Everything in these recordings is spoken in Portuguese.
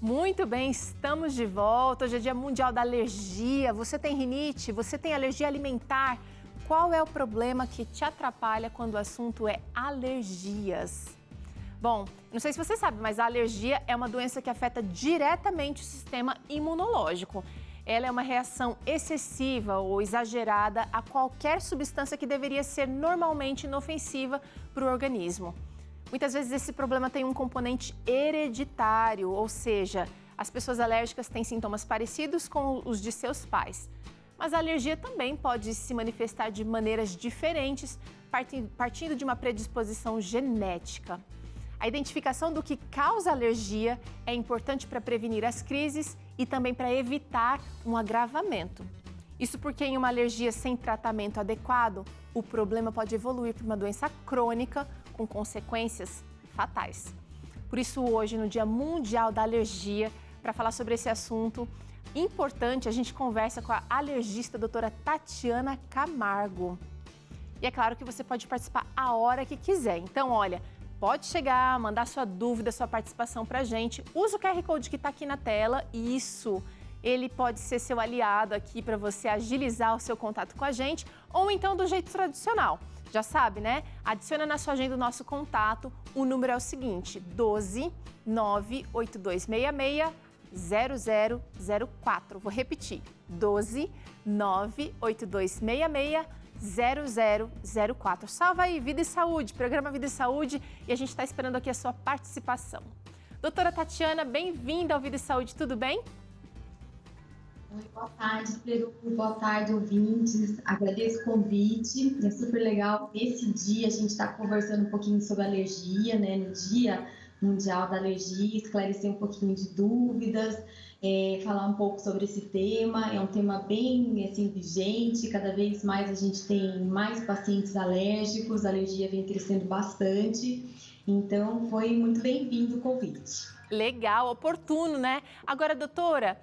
Muito bem, estamos de volta. Hoje é Dia Mundial da Alergia. Você tem rinite? Você tem alergia alimentar? Qual é o problema que te atrapalha quando o assunto é alergias? Bom, não sei se você sabe, mas a alergia é uma doença que afeta diretamente o sistema imunológico. Ela é uma reação excessiva ou exagerada a qualquer substância que deveria ser normalmente inofensiva para o organismo. Muitas vezes esse problema tem um componente hereditário, ou seja, as pessoas alérgicas têm sintomas parecidos com os de seus pais. Mas a alergia também pode se manifestar de maneiras diferentes, partindo de uma predisposição genética. A identificação do que causa alergia é importante para prevenir as crises e também para evitar um agravamento. Isso porque em uma alergia sem tratamento adequado, o problema pode evoluir para uma doença crônica com consequências fatais. Por isso hoje, no Dia Mundial da Alergia, para falar sobre esse assunto importante, a gente conversa com a alergista doutora Tatiana Camargo. E é claro que você pode participar a hora que quiser. Então, olha, pode chegar, mandar sua dúvida, sua participação para a gente. Usa o QR Code que está aqui na tela. Isso, ele pode ser seu aliado aqui para você agilizar o seu contato com a gente. Ou então do jeito tradicional. Já sabe, né? Adiciona na sua agenda o nosso contato. O número é o seguinte, 12 98266 0004. Vou repetir, 12 98266 0004. Salva aí, Vida e Saúde, programa Vida e Saúde, e a gente está esperando aqui a sua participação. Doutora Tatiana, bem-vinda ao Vida e Saúde, tudo bem? Oi, boa tarde, Peru, boa tarde, ouvintes. Agradeço o convite, é super legal. Nesse dia a gente está conversando um pouquinho sobre alergia, né? No Dia Mundial da Alergia, esclarecer um pouquinho de dúvidas, falar um pouco sobre esse tema. É um tema bem assim, vigente, cada vez mais a gente tem mais pacientes alérgicos, a alergia vem crescendo bastante, então foi muito bem-vindo o convite. Legal, oportuno, né? Agora, doutora,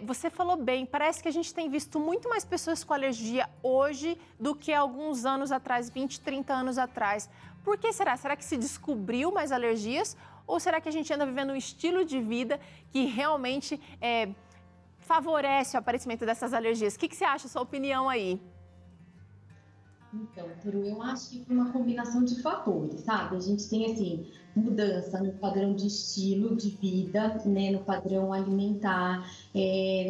você falou bem, parece que a gente tem visto muito mais pessoas com alergia hoje do que alguns anos atrás, 20, 30 anos atrás. Por que será? Será que se descobriu mais alergias? Ou será que a gente anda vivendo um estilo de vida que realmente favorece o aparecimento dessas alergias? O que você acha, sua opinião aí? Então, Peru, eu acho que foi uma combinação de fatores, sabe? A gente tem, assim, mudança no padrão de estilo de vida, né? No padrão alimentar,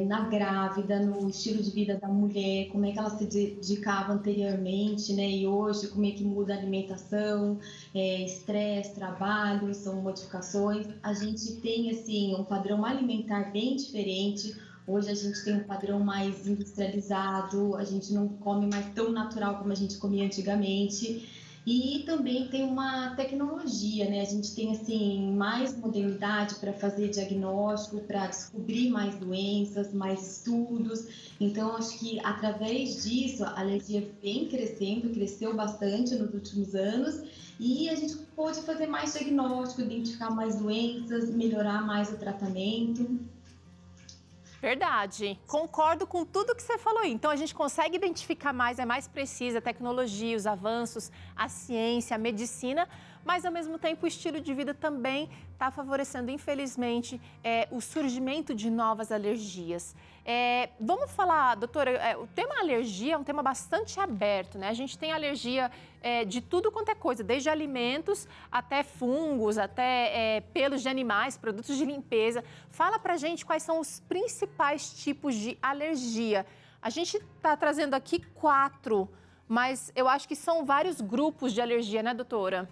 na grávida, no estilo de vida da mulher, como é que ela se dedicava anteriormente, né? E hoje, como é que muda a alimentação, estresse, trabalho, são modificações. A gente tem, assim, um padrão alimentar bem diferente. Hoje a gente tem um padrão mais industrializado, a gente não come mais tão natural como a gente comia antigamente. E também tem uma tecnologia, né? A gente tem, assim, mais modernidade para fazer diagnóstico, para descobrir mais doenças, mais estudos. Então, acho que através disso, a alergia vem crescendo, cresceu bastante nos últimos anos. E a gente pode fazer mais diagnóstico, identificar mais doenças, melhorar mais o tratamento. Verdade, concordo com tudo que você falou aí. Então a gente consegue identificar mais, é mais precisa a tecnologia, os avanços, a ciência, a medicina, mas ao mesmo tempo o estilo de vida também está favorecendo, infelizmente, o surgimento de novas alergias. Vamos falar, doutora, o tema alergia é um tema bastante aberto, né? A gente tem alergia de tudo quanto é coisa, desde alimentos até fungos, até pelos de animais, produtos de limpeza. Fala pra gente quais são os principais tipos de alergia. A gente está trazendo aqui 4, mas eu acho que são vários grupos de alergia, né, doutora?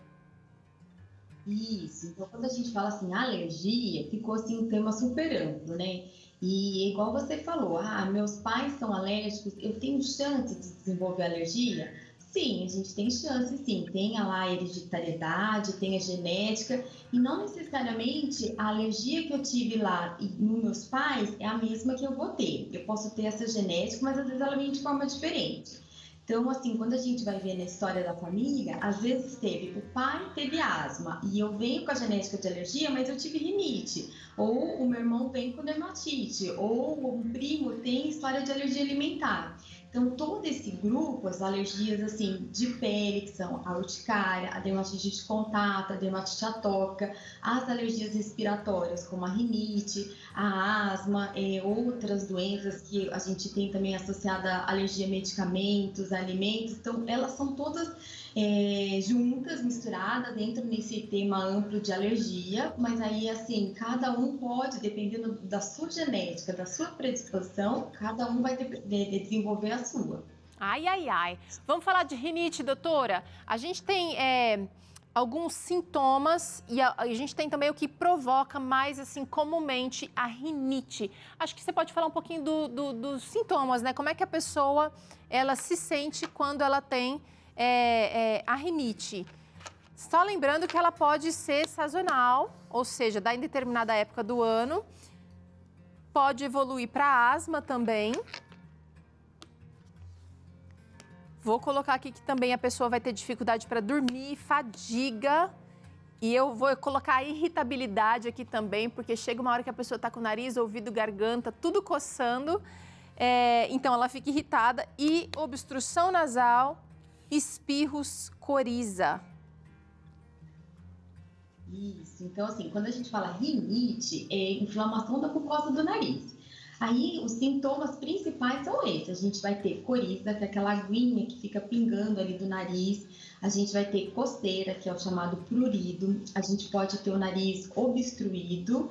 Isso, então quando a gente fala assim, alergia, ficou assim um tema super amplo, né? E igual você falou, meus pais são alérgicos, eu tenho chance de desenvolver alergia? Sim, a gente tem chance, sim. Tem lá a hereditariedade, tem a genética, e não necessariamente a alergia que eu tive lá e nos meus pais é a mesma que eu vou ter. Eu posso ter essa genética, mas às vezes ela vem de forma diferente. Então, assim, quando a gente vai ver na história da família, às vezes o pai teve asma e eu venho com a genética de alergia, mas eu tive rinite. Ou o meu irmão vem com dermatite, ou um primo tem história de alergia alimentar. Então, todo esse grupo, as alergias assim de pele, que são a urticária, a dermatite de contato, a dermatite atópica, as alergias respiratórias, como a rinite, a asma, outras doenças que a gente tem também associada à alergia a medicamentos, a alimentos. Então, elas são todas juntas, misturadas dentro desse tema amplo de alergia, mas aí, assim, cada um pode, dependendo da sua genética, da sua predisposição, cada um vai desenvolver a sua. Ai, ai, ai. Vamos falar de rinite, doutora? A gente tem alguns sintomas e a gente tem também o que provoca mais, assim, comumente a rinite. Acho que você pode falar um pouquinho dos sintomas, né? Como é que a pessoa, ela se sente quando ela tem a rinite? Só lembrando que ela pode ser sazonal, ou seja, dá em determinada época do ano. Pode evoluir para asma também. Vou colocar aqui que também a pessoa vai ter dificuldade para dormir, fadiga. E eu vou colocar a irritabilidade aqui também, porque chega uma hora que a pessoa está com o nariz, ouvido, garganta, tudo coçando. Então, ela fica irritada. E obstrução nasal, espirros, coriza. Isso, então assim, quando a gente fala rinite, é inflamação da mucosa do nariz. Aí os sintomas principais são esses, a gente vai ter coriza, que é aquela aguinha que fica pingando ali do nariz, a gente vai ter coceira, que é o chamado prurido, a gente pode ter o nariz obstruído,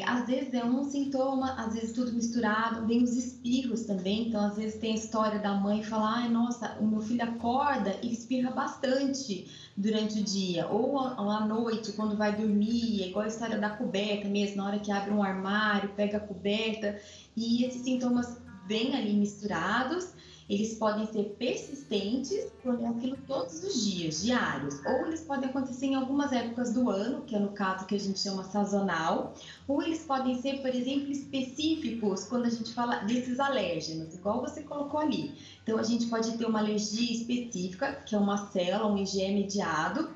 às vezes é um sintoma, às vezes tudo misturado, vem os espirros também, então às vezes tem a história da mãe falar, ai nossa, o meu filho acorda e espirra bastante durante o dia, ou à noite, quando vai dormir, é igual a história da coberta mesmo, na hora que abre um armário, pega a coberta, e esses sintomas vêm ali misturados, eles podem ser persistentes, por aquilo todos os dias, diários, ou eles podem acontecer em algumas épocas do ano, que é no caso que a gente chama sazonal, ou eles podem ser, por exemplo, específicos, quando a gente fala desses alérgenos, igual você colocou ali. Então, a gente pode ter uma alergia específica, que é uma célula, um IgE mediado,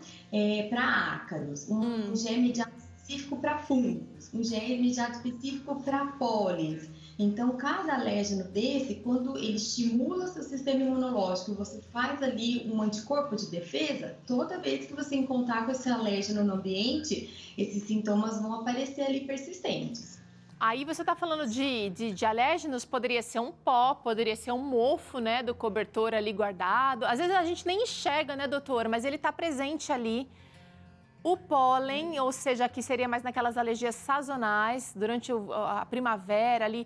para ácaros, um IgE mediado específico para fungos, um IgE mediado específico para pólens. Então, cada alérgeno desse, quando ele estimula o seu sistema imunológico, você faz ali um anticorpo de defesa, toda vez que você encontrar com esse alérgeno no ambiente, esses sintomas vão aparecer ali persistentes. Aí você está falando de alérgenos, poderia ser um pó, poderia ser um mofo, né, do cobertor ali guardado. Às vezes a gente nem enxerga, né, doutora, mas ele está presente ali. O pólen, ou seja, que seria mais naquelas alergias sazonais, durante a primavera ali,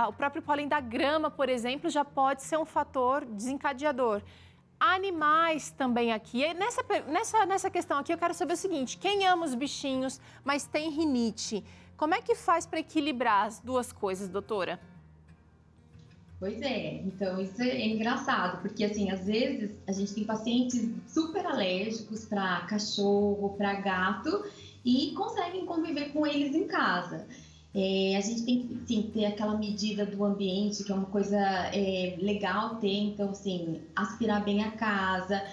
o próprio pólen da grama, por exemplo, já pode ser um fator desencadeador. Animais também aqui. E nessa questão aqui, eu quero saber o seguinte, quem ama os bichinhos, mas tem rinite, como é que faz para equilibrar as duas coisas, doutora? Pois é, então isso é engraçado, porque assim, às vezes a gente tem pacientes super alérgicos para cachorro, para gato e conseguem conviver com eles em casa. A gente tem que sim, ter aquela medida do ambiente, que é uma coisa legal ter, então assim, aspirar bem a casa,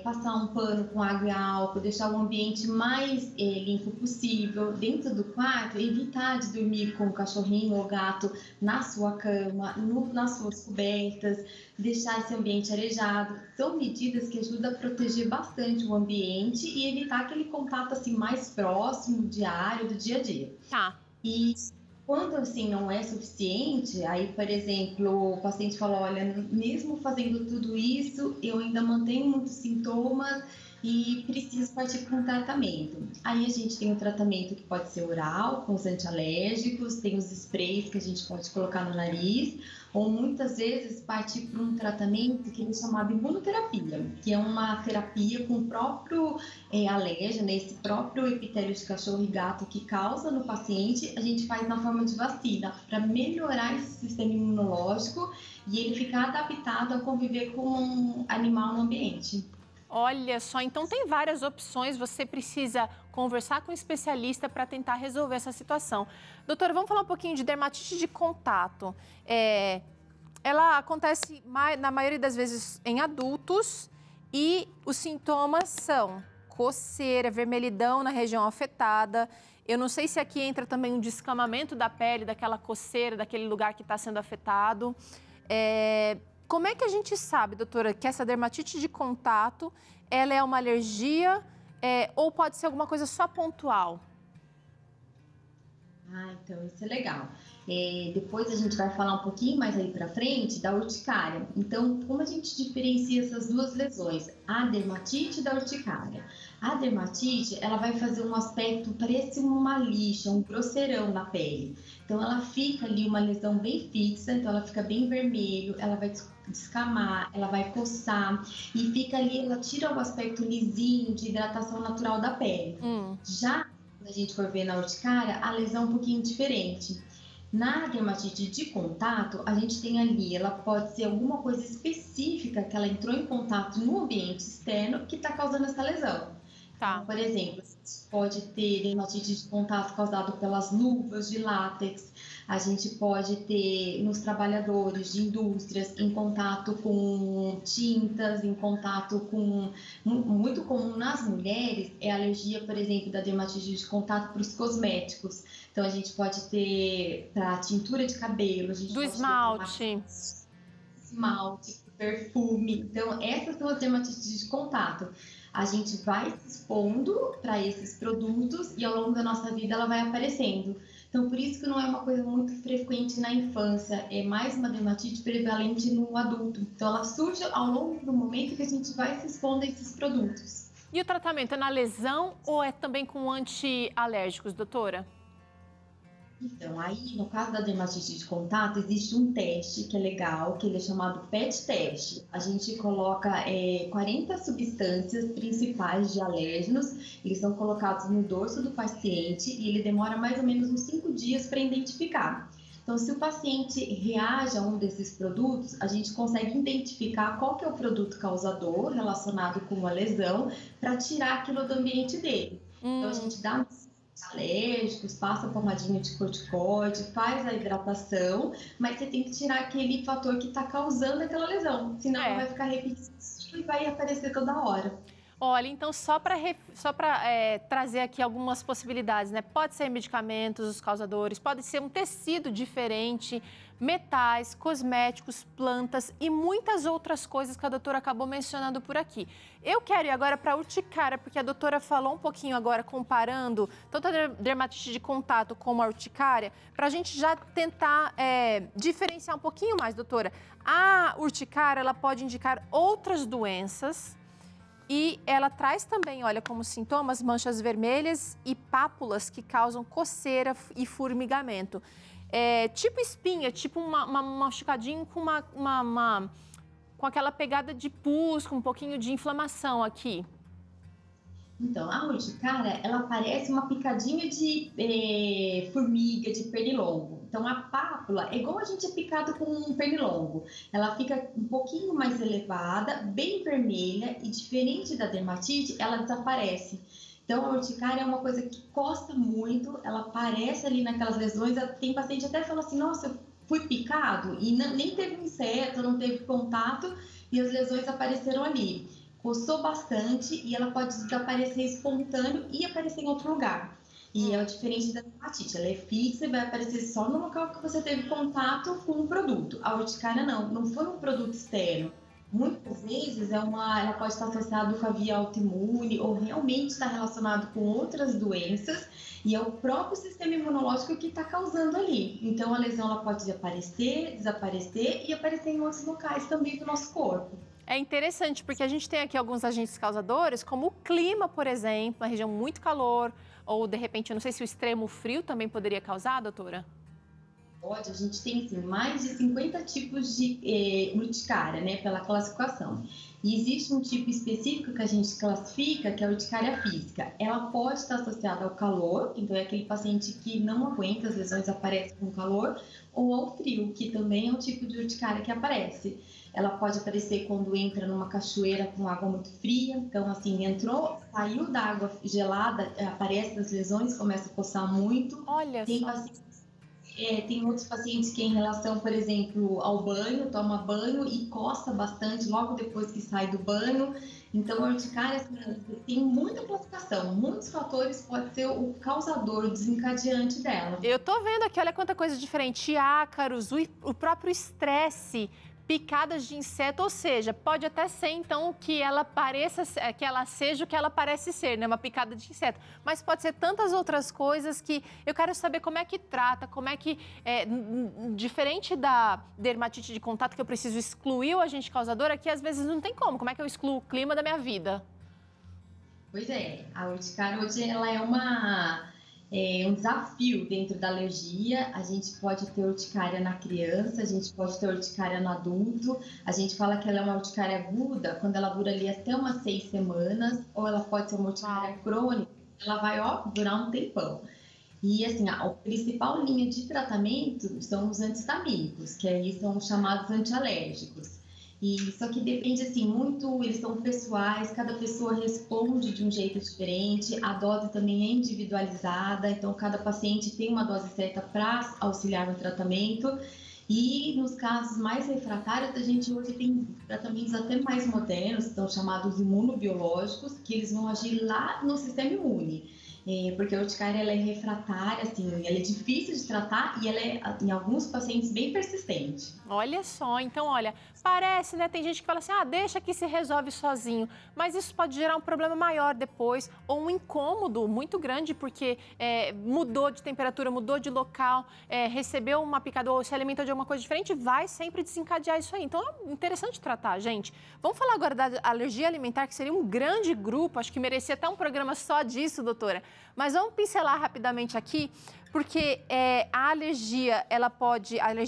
passar um pano com água e álcool, deixar o ambiente mais limpo possível. Dentro do quarto, evitar de dormir com o cachorrinho ou gato na sua cama, nas suas cobertas, deixar esse ambiente arejado. São medidas que ajudam a proteger bastante o ambiente e evitar aquele contato assim mais próximo, diário, do dia a dia. Tá. E quando assim não é suficiente, aí, por exemplo, o paciente fala, olha, mesmo fazendo tudo isso, eu ainda mantenho muitos sintomas e preciso partir para um tratamento. Aí a gente tem o tratamento que pode ser oral, com os antialérgicos, tem os sprays que a gente pode colocar no nariz, ou muitas vezes partir para um tratamento que é chamado imunoterapia, que é uma terapia com o próprio alérgeno, esse próprio epitélio de cachorro e gato que causa no paciente, a gente faz na forma de vacina, para melhorar esse sistema imunológico e ele ficar adaptado a conviver com um animal no ambiente. Olha só, então tem várias opções, você precisa conversar com um especialista para tentar resolver essa situação. Doutora, vamos falar um pouquinho de dermatite de contato. Ela acontece na maioria das vezes em adultos e os sintomas são coceira, vermelhidão na região afetada. Eu não sei se aqui entra também um descamamento da pele, daquela coceira, daquele lugar que está sendo afetado. Como é que a gente sabe, doutora, que essa dermatite de contato, ela é uma alergia ou pode ser alguma coisa só pontual? Então isso é legal. Depois a gente vai falar um pouquinho mais aí para frente da urticária. Então, como a gente diferencia essas duas lesões, a dermatite da urticária? A dermatite, ela vai fazer um aspecto, parece uma lixa, um grosseirão na pele. Então, ela fica ali uma lesão bem fixa, então ela fica bem vermelho, ela vai descamar, ela vai coçar e fica ali, ela tira o aspecto lisinho de hidratação natural da pele. Já quando a gente for ver na urticária, a lesão é um pouquinho diferente. Na dermatite de contato, a gente tem ali, ela pode ser alguma coisa específica que ela entrou em contato no ambiente externo que está causando essa lesão. Tá. Então, por exemplo, pode ter dermatite de contato causado pelas luvas de látex, a gente pode ter nos trabalhadores de indústrias em contato com tintas, em contato com... Muito comum nas mulheres é a alergia, por exemplo, da dermatite de contato para os cosméticos. Então, a gente pode ter para tintura de cabelo, a gente do pode esmalte. ter esmalte, perfume. Então, essas são as dermatites de contato. A gente vai se expondo para esses produtos e ao longo da nossa vida ela vai aparecendo. Então, por isso que não é uma coisa muito frequente na infância, é mais uma dermatite prevalente no adulto. Então, ela surge ao longo do momento que a gente vai se expondo a esses produtos. E o tratamento é na lesão ou é também com antialérgicos, doutora? Então, aí, no caso da dermatite de contato, existe um teste que é legal, que ele é chamado PET teste. A gente coloca 40 substâncias principais de alérgenos, eles são colocados no dorso do paciente e ele demora mais ou menos uns 5 dias para identificar. Então, se o paciente reage a um desses produtos, a gente consegue identificar qual que é o produto causador relacionado com a lesão para tirar aquilo do ambiente dele. Então, a gente dá alérgicos, passa pomadinha de corticoide, faz a hidratação, mas você tem que tirar aquele fator que está causando aquela lesão, senão ela vai ficar repetindo e vai aparecer toda hora. Olha, então só para trazer aqui algumas possibilidades, né? Pode ser medicamentos, os causadores, pode ser um tecido diferente, metais, cosméticos, plantas e muitas outras coisas que a doutora acabou mencionando por aqui. Eu quero ir agora para a urticária, porque a doutora falou um pouquinho agora comparando tanto a dermatite de contato como a urticária, para a gente já tentar diferenciar um pouquinho mais, doutora. A urticária, ela pode indicar outras doenças. E ela traz também, olha, como sintomas, manchas vermelhas e pápulas que causam coceira e formigamento. Tipo espinha, tipo uma machucadinho com aquela pegada de pus, com um pouquinho de inflamação aqui. Então, a urticária, ela parece uma picadinha de formiga, de pernilongo. Então, a pápula é igual a gente é picado com um pernilongo. Ela fica um pouquinho mais elevada, bem vermelha e diferente da dermatite, ela desaparece. Então, a urticária é uma coisa que costa muito, ela aparece ali naquelas lesões. Tem paciente até que fala assim, nossa, eu fui picado e nem teve um inseto, não teve contato e as lesões apareceram ali. Coçou bastante e ela pode desaparecer espontâneo e aparecer em outro lugar. E é diferente da dermatite, ela é fixa e vai aparecer só no local que você teve contato com o produto. A urticária não foi um produto externo. Muitas vezes ela pode estar associada com a via autoimune ou realmente está relacionado com outras doenças e é o próprio sistema imunológico que está causando ali. Então a lesão ela pode aparecer, desaparecer e aparecer em outros locais também do nosso corpo. É interessante, porque a gente tem aqui alguns agentes causadores, como o clima, por exemplo, uma região muito calor, ou de repente, eu não sei se o extremo frio também poderia causar, doutora? Pode, a gente tem assim, mais de 50 tipos de urticária, né, pela classificação. E existe um tipo específico que a gente classifica, que é a urticária física. Ela pode estar associada ao calor, então é aquele paciente que não aguenta, as lesões aparecem com calor, ou ao frio, que também é um tipo de urticária que aparece. Ela pode aparecer quando entra numa cachoeira com água muito fria, então assim, entrou, saiu da água gelada, aparecem as lesões, começa a coçar muito. Olha Tem só. pacientes tem outros pacientes que em relação, por exemplo, ao banho, toma banho e coça bastante logo depois que sai do banho. Então, a urticária assim, tem muita classificação, muitos fatores pode ser o causador, o desencadeante dela. Eu tô vendo aqui, olha quanta coisa diferente. Ácaros, o próprio estresse, picadas de inseto, ou seja, pode até ser então que ela pareça, que ela seja o que ela parece ser, né? Uma picada de inseto. Mas pode ser tantas outras coisas que eu quero saber como é que trata, como é que, diferente da dermatite de contato, que eu preciso excluir o agente causador, aqui às vezes não tem como é que eu excluo o clima da minha vida? Pois é, a urticária hoje ela é um desafio dentro da alergia. A gente pode ter urticária na criança, a gente pode ter urticária no adulto. A gente fala que ela é uma urticária aguda quando ela dura ali até umas 6 semanas, ou ela pode ser uma urticária crônica, ela vai, durar um tempão. E assim, a principal linha de tratamento são os antistamínicos, que aí são chamados antialérgicos. E só que depende assim muito, eles são pessoais, cada pessoa responde de um jeito diferente, a dose também é individualizada, então cada paciente tem uma dose certa para auxiliar no tratamento. E nos casos mais refratários, a gente hoje tem tratamentos até mais modernos, são chamados imunobiológicos, que eles vão agir lá no sistema imune. Porque a urticária ela é refratária, assim, ela é difícil de tratar e ela é, em alguns pacientes, bem persistente. Olha só, então olha, parece, né? Tem gente que fala assim, deixa que se resolve sozinho. Mas isso pode gerar um problema maior depois, ou um incômodo muito grande, porque mudou de temperatura, mudou de local, recebeu uma picada ou se alimentou de alguma coisa diferente, vai sempre desencadear isso aí. Então é interessante tratar, gente. Vamos falar agora da alergia alimentar, que seria um grande grupo, acho que merecia até um programa só disso, doutora. Mas vamos pincelar rapidamente aqui, porque a alergia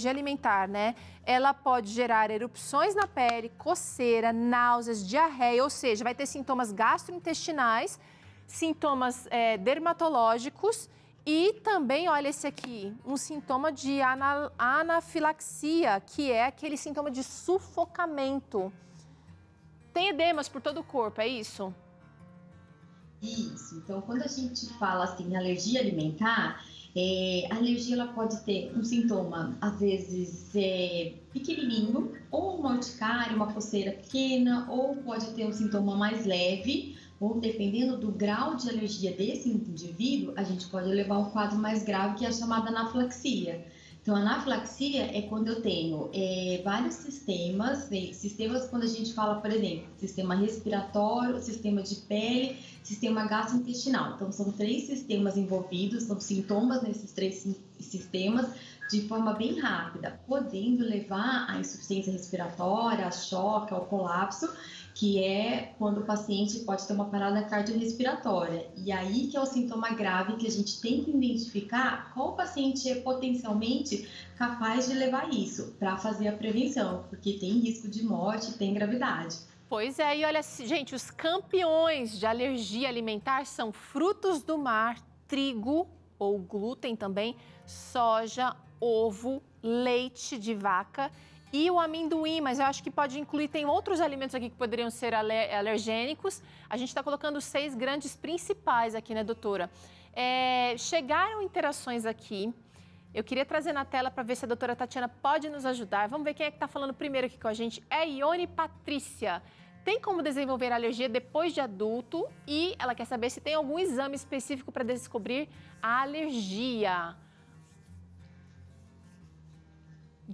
alimentar, né? Ela pode gerar erupções na pele, coceira, náuseas, diarreia, ou seja, vai ter sintomas gastrointestinais, sintomas dermatológicos e também, olha esse aqui, um sintoma de anafilaxia, que é aquele sintoma de sufocamento. Tem edemas por todo o corpo, é isso? Isso. Então, quando a gente fala assim, alergia alimentar, a alergia ela pode ter um sintoma, às vezes, pequenininho, ou uma urticária, uma coceira pequena, ou pode ter um sintoma mais leve, ou dependendo do grau de alergia desse indivíduo, a gente pode levar a um quadro mais grave, que é a chamada anafilaxia. Então, a anafilaxia é quando eu tenho vários sistemas quando a gente fala, por exemplo, sistema respiratório, sistema de pele, sistema gastrointestinal. Então, são 3 sistemas envolvidos, são sintomas nesses 3 sistemas de forma bem rápida, podendo levar à insuficiência respiratória, a choque, ao colapso, que é quando o paciente pode ter uma parada cardiorrespiratória. E aí que é o sintoma grave que a gente tem que identificar qual paciente é potencialmente capaz de levar isso para fazer a prevenção, porque tem risco de morte, tem gravidade. Pois é, e olha, gente, os campeões de alergia alimentar são frutos do mar, trigo ou glúten também, soja, ovo, leite de vaca e o amendoim, mas eu acho que pode incluir, tem outros alimentos aqui que poderiam ser alergênicos. A gente está colocando 6 grandes principais aqui, né, doutora? Chegaram interações aqui. Eu queria trazer na tela para ver se a doutora Tatiana pode nos ajudar. Vamos ver quem é que está falando primeiro aqui com a gente. É Ione Patrícia. Tem como desenvolver alergia depois de adulto e ela quer saber se tem algum exame específico para descobrir a alergia.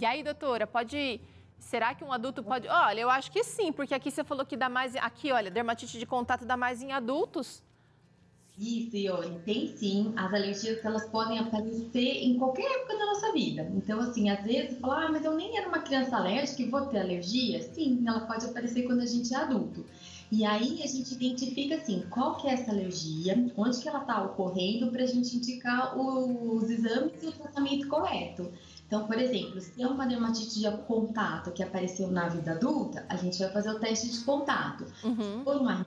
E aí, doutora, será que um adulto pode... Olha, eu acho que sim, porque aqui você falou que dá mais... Aqui, olha, dermatite de contato dá mais em adultos. Isso, Ione, tem sim. As alergias, elas podem aparecer em qualquer época da nossa vida. Então, assim, às vezes, fala, mas eu nem era uma criança alérgica e vou ter alergia? Sim, ela pode aparecer quando a gente é adulto. E aí, a gente identifica, assim, qual que é essa alergia, onde que ela está ocorrendo, para a gente indicar os exames e o tratamento correto. Então, por exemplo, se é uma dermatite de contato que apareceu na vida adulta, a gente vai fazer o teste de contato. Se for uma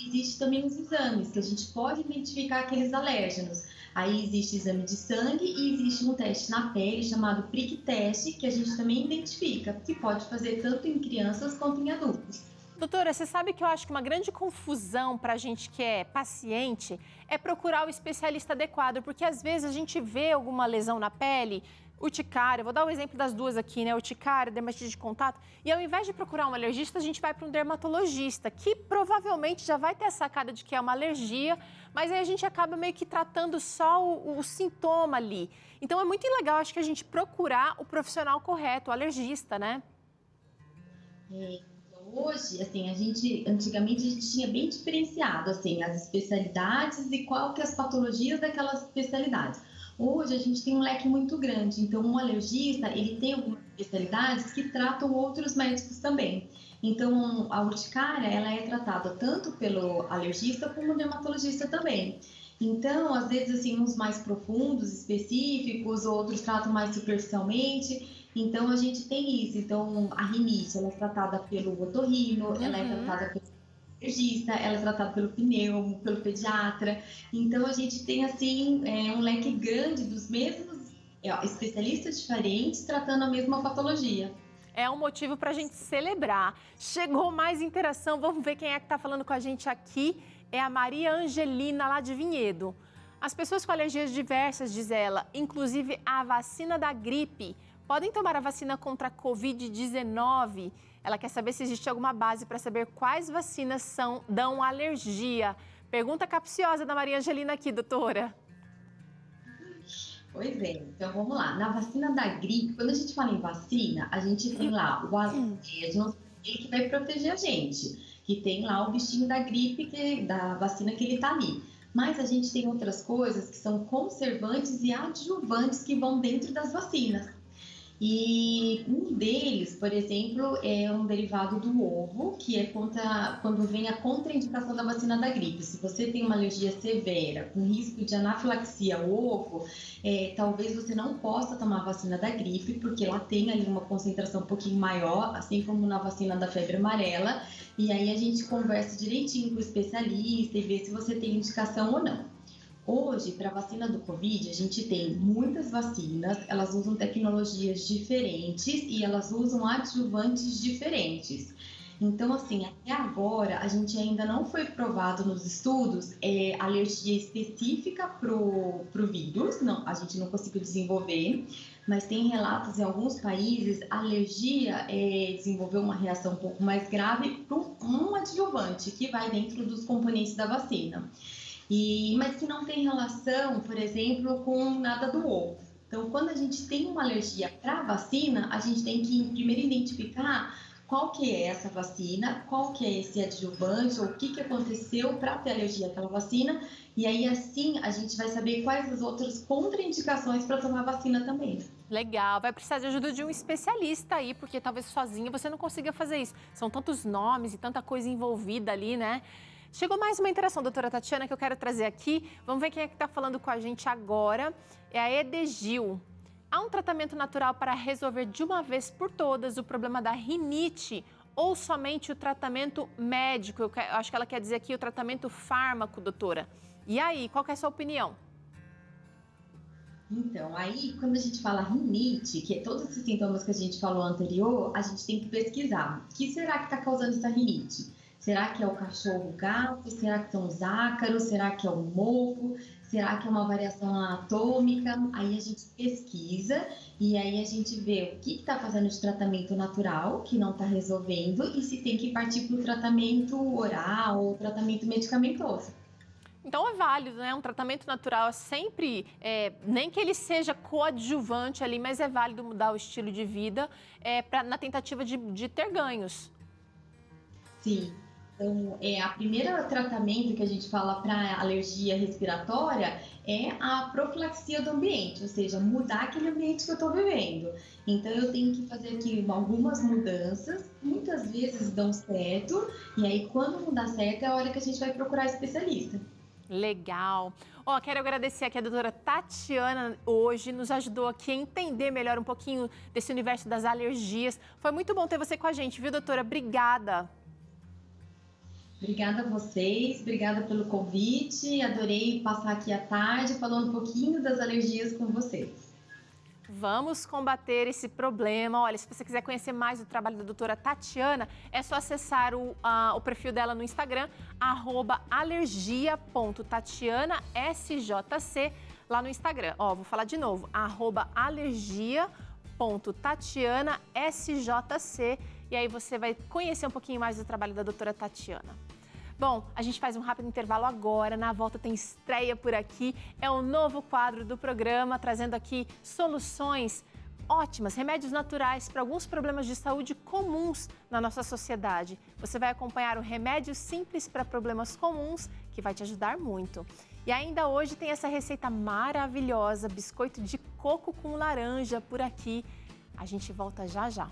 existe também os exames, que a gente pode identificar aqueles alérgenos. Aí existe exame de sangue e existe um teste na pele chamado prick test, que a gente também identifica, que pode fazer tanto em crianças quanto em adultos. Doutora, você sabe que eu acho que uma grande confusão para a gente que é paciente é procurar o especialista adequado, porque às vezes a gente vê alguma lesão na pele, urticária, vou dar o exemplo das duas aqui, né? Urticária, dermatite de contato, e ao invés de procurar um alergista, a gente vai para um dermatologista, que provavelmente já vai ter a sacada de que é uma alergia, mas aí a gente acaba meio que tratando só o sintoma ali. Então é muito legal, acho que a gente procurar o profissional correto, o alergista, né? Hoje, assim, antigamente a gente tinha bem diferenciado, assim, as especialidades e qual que é as patologias daquelas especialidades. Hoje a gente tem um leque muito grande, então um alergista, ele tem algumas especialidades que tratam outros médicos também. Então, a urticária, ela é tratada tanto pelo alergista como dermatologista também. Então, às vezes, assim, uns mais profundos, específicos, outros tratam mais superficialmente. Então, a gente tem isso. Então, a rinite, ela é tratada pelo otorrino, ela é tratada pelo alergista, ela é tratada pelo pneumo, pelo pediatra. Então, a gente tem, assim, um leque grande dos mesmos especialistas diferentes tratando a mesma patologia. É um motivo para a gente celebrar. Chegou mais interação, vamos ver quem é que está falando com a gente aqui. É a Maria Angelina, lá de Vinhedo. As pessoas com alergias diversas, diz ela, inclusive a vacina da gripe, podem tomar a vacina contra a Covid-19. Ela quer saber se existe alguma base para saber quais vacinas dão alergia. Pergunta capciosa da Maria Angelina aqui, doutora. Pois é, então vamos lá. Na vacina da gripe, quando a gente fala em vacina, a gente tem lá o adeno, que vai proteger a gente, que tem lá o bichinho da gripe, da vacina que ele tá ali. Mas a gente tem outras coisas que são conservantes e adjuvantes que vão dentro das vacinas. E um deles, por exemplo, é um derivado do ovo, que é quando vem a contraindicação da vacina da gripe. Se você tem uma alergia severa, com risco de anafilaxia ao ovo, talvez você não possa tomar a vacina da gripe, porque ela tem ali uma concentração um pouquinho maior, assim como na vacina da febre amarela. E aí a gente conversa direitinho com o especialista e vê se você tem indicação ou não. Hoje, para a vacina do Covid, a gente tem muitas vacinas, elas usam tecnologias diferentes e elas usam adjuvantes diferentes. Então, assim, até agora, a gente ainda não foi provado nos estudos alergia específica para o vírus, não, a gente não conseguiu desenvolver, mas tem relatos em alguns países, a alergia desenvolveu uma reação um pouco mais grave para um adjuvante que vai dentro dos componentes da vacina. Mas que não tem relação, por exemplo, com nada do ovo. Então, quando a gente tem uma alergia para a vacina, a gente tem que primeiro identificar qual que é essa vacina, qual que é esse adjuvante, ou o que aconteceu para ter alergia àquela vacina, e aí assim a gente vai saber quais as outras contraindicações para tomar vacina também. Legal, vai precisar de ajuda de um especialista aí, porque talvez sozinha você não consiga fazer isso. São tantos nomes e tanta coisa envolvida ali, né? Chegou mais uma interação, doutora Tatiana, que eu quero trazer aqui. Vamos ver quem é que está falando com a gente agora. É a Edegil. Há um tratamento natural para resolver de uma vez por todas o problema da rinite ou somente o tratamento médico? Eu acho que ela quer dizer aqui o tratamento fármaco, doutora. E aí, qual que é a sua opinião? Então, aí, quando a gente fala rinite, que é todos esses sintomas que a gente falou anterior, a gente tem que pesquisar. O que será que está causando essa rinite? Será que é o cachorro-gato? Será que são os ácaros? Será que é o mofo? Será que é uma variação anatômica? Aí a gente pesquisa e aí a gente vê o que está fazendo de tratamento natural, que não está resolvendo, e se tem que partir para o tratamento oral ou tratamento medicamentoso. Então é válido, né? Um tratamento natural é sempre, nem que ele seja coadjuvante ali, mas é válido mudar o estilo de vida na tentativa de ter ganhos. Sim. Então, a primeira tratamento que a gente fala para alergia respiratória é a profilaxia do ambiente, ou seja, mudar aquele ambiente que eu estou vivendo. Então, eu tenho que fazer aqui algumas mudanças, muitas vezes dão certo, e aí quando não dá certo é a hora que a gente vai procurar especialista. Legal. Quero agradecer aqui a doutora Tatiana hoje, nos ajudou aqui a entender melhor um pouquinho desse universo das alergias. Foi muito bom ter você com a gente, viu, doutora? Obrigada. Obrigada a vocês, obrigada pelo convite. Adorei passar aqui à tarde falando um pouquinho das alergias com vocês. Vamos combater esse problema. Olha, se você quiser conhecer mais do trabalho da doutora Tatiana, é só acessar o perfil dela no Instagram, @alergia.tatianasjc, lá no Instagram. Ó, vou falar de novo, @alergia.tatianasjc, e aí você vai conhecer um pouquinho mais do trabalho da doutora Tatiana. Bom, a gente faz um rápido intervalo agora, na volta tem estreia por aqui, é um novo quadro do programa, trazendo aqui soluções ótimas, remédios naturais para alguns problemas de saúde comuns na nossa sociedade. Você vai acompanhar o Remédio Simples para Problemas Comuns, que vai te ajudar muito. E ainda hoje tem essa receita maravilhosa, biscoito de coco com laranja por aqui. A gente volta já já.